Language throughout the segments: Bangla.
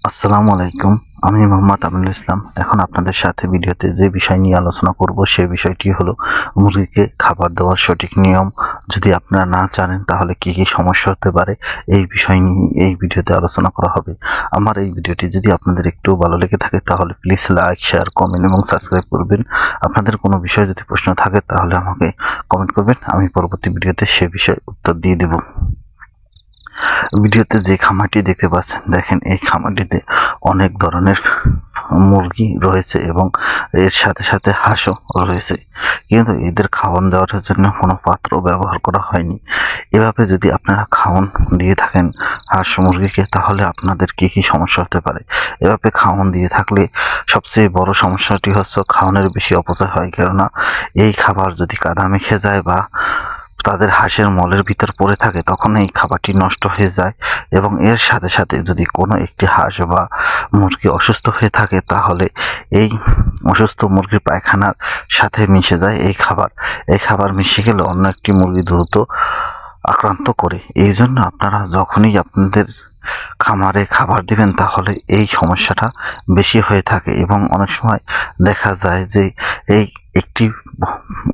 আসসালামু আলাইকুম। আমি মোহাম্মদ আমিনুল ইসলাম। এখন আপনাদের সাথে ভিডিওতে যে বিষয় নিয়ে আলোচনা করব সেই বিষয়টি হলো মুরগিকে খাবার দেওয়ার সঠিক নিয়ম। যদি আপনারা না জানেন তাহলে কি কি সমস্যা হতে পারে এই বিষয় নিয়ে এই ভিডিওতে আলোচনা করা হবে। আমার এই ভিডিওটি যদি আপনাদের একটু ভালো লেগে থাকে তাহলে প্লিজ লাইক, শেয়ার, কমেন্ট এবং সাবস্ক্রাইব করবেন। আপনাদের কোনো বিষয়ে যদি প্রশ্ন থাকে তাহলে আমাকে কমেন্ট করবেন, আমি পরবর্তী ভিডিওতে সে বিষয়ে উত্তর দিয়ে দেব। ভিডিওতে যে খামারটি দেখতে পাচ্ছেন, দেখেন এই খামারটিতে অনেক ধরনের মুরগি রয়েছে এবং এর সাথে সাথে হাঁসও রয়েছে, কিন্তু এদের খাওয়ান দেওয়ার জন্য কোনো পাত্র ব্যবহার করা হয়নি। এভাবে যদি আপনারা খাওয়ান দিয়ে থাকেন হাঁস মুরগিকে তাহলে আপনাদের কি কি সমস্যা হতে পারে। এভাবে খাওয়ান দিয়ে থাকলে সবচেয়ে বড় সমস্যাটি হচ্ছে খাওয়ানোর বেশি অপচয় হয়, কেননা এই খাবার যদি কাদা মেখে যায় বা তাদের হাঁসের মলের ভিতর পড়ে থাকে তখন এই খাবারটি নষ্ট হয়ে যায়, এবং এর সাথে সাথে যদি কোনো একটি হাঁস বা মুরগি অসুস্থ হয়ে থাকে তাহলে এই অসুস্থ মুরগির পায়খানার সাথে মিশে যায় এই খাবার মিশে গেলে অন্য একটি মুরগি দ্রুত আক্রান্ত করে। এই জন্য আপনারা যখনই আপনাদের খামারে খাবার দিবেন তাহলে এই সমস্যাটা বেশি হয়ে থাকে, এবং অনেক সময় দেখা যায় যে এই একটি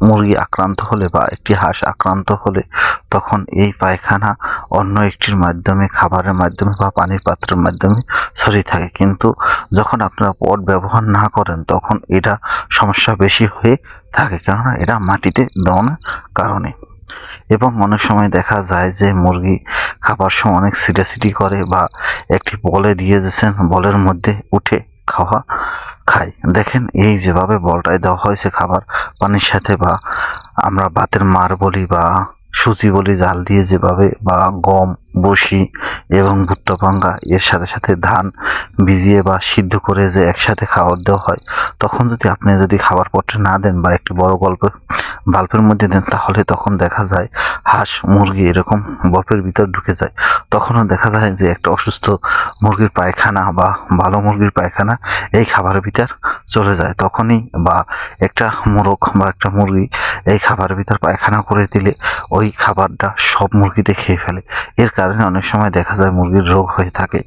মুরগি আক্রান্ত হলে বা একটি হাঁস আক্রান্ত হলে তখন এই পায়খানা অন্য একটির মাধ্যমে, খাবারের মাধ্যমে বা পানির পাত্রের মাধ্যমে ছড়িয়ে থাকে। কিন্তু যখন আপনারা পট ব্যবহার না করেন তখন এটা সমস্যা বেশি হয়ে থাকে, কেননা এটা মাটিতে দেওয়ার কারণে। এবং অনেক সময় দেখা যায় যে মুরগি খাবার সময় অনেক ছিটাছিটি করে বা একটি বলে দিয়ে দিয়েছেন, বলের মধ্যে উঠে খায়। দেখেন এই যেভাবে বলটায় দেওয়া হয়েছে খাবার পানির সাথে, বা আমরা ভাতের মার বলি বা সুজি বলি, জাল দিয়ে যেভাবে, বা গম, বসি এবং ভুট্টা ভাঙ্গা এর সাথে সাথে ধান ভিজিয়ে বা সিদ্ধ করে যে একসাথে খাবার দেওয়া হয়, তখন যদি খাবার পট্টে না দেন বা একটি বড় বাল্বের মধ্যে দেন তাহলে তখন দেখা যায় হাঁস মুরগি এরকম বরফের ভিতর ঢুকে যায়। তখনও দেখা যায় যে একটা অসুস্থ মুরগির পায়খানা বা ভালো মুরগির পায়খানা এই খাবারের ভিতর চলে যায়। তখনই বা একটা মোরগ বা একটা মুরগি এই খাবারের ভিতর পায়খানা করে দিলে ওই খাবারটা সব মুরগিতে খেয়ে ফেলে। এর কারণে অনেক সময় দেখা যায় মুরগির রোগ হয়ে থাকে,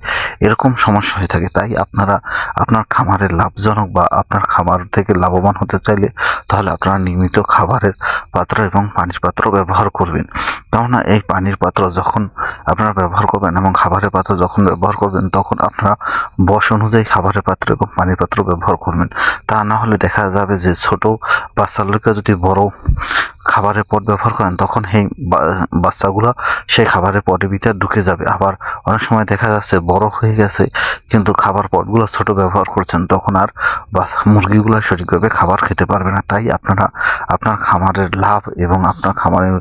এরকম সমস্যা হয়ে থাকে। তাই আপনারা আপনার খামারের লাভজনক বা আপনার খামার থেকে লাভবান হতে চাইলে তাহলে আপনারা নিয়মিত খাবারের পাত্র এবং পানির পাত্র ব্যবহার করবেন। কেননা এই পানির পাত্র যখন আপনারা ব্যবহার করবেন এবং খাবারের পাত্র যখন ব্যবহার করবেন তখন আপনারা বয়স অনুযায়ী খাবারের পাত্র এবং পানির পাত্র ব্যবহার করবেন। তা না হলে দেখা যাবে যে ছোট বাচ্চার লোকে যদি বড় খাবারের পট ব্যবহার করেন তখন সেই বাচ্চাগুলো সেই খাবারের পটের ভিতর ঢুকে যাবে। আবার অনেক সময় দেখা যাচ্ছে বড় হয়ে গেছে কিন্তু খাবার পটগুলো ছোট ব্যবহার করছেন, তখন আর মুরগিগুলো সঠিকভাবে খাবার খেতে পারবে না। তাই আপনারা আপনার খামারের লাভ এবং আপনার খামারের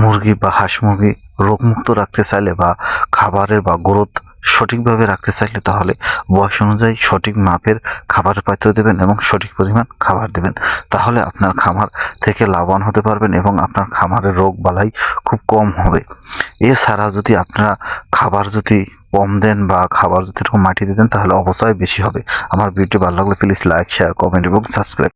মুরগি বা হাঁস মুরগি রোগমুক্ত রাখতে চাইলে বা খাবারের বা গ্রোথ সঠিকভাবে রাখতে চাইলে তাহলে বয়স অনুযায়ী সঠিক মাপের খাবারের পাত্র দেবেন এবং সঠিক পরিমাণ খাবার দেবেন। তাহলে আপনার খামার থেকে লাভবান হতে পারবেন এবং আপনার খামারের রোগ বালাই খুব কম হবে। এছাড়া যদি আপনারা খাবার কম দেন বা খাবার যদি এরকম মাটিতে দেন তাহলে অপচয় বেশি হবে। আমার ভিডিওটি ভালো লাগলে প্লিজ লাইক, শেয়ার, কমেন্ট এবং সাবস্ক্রাইব।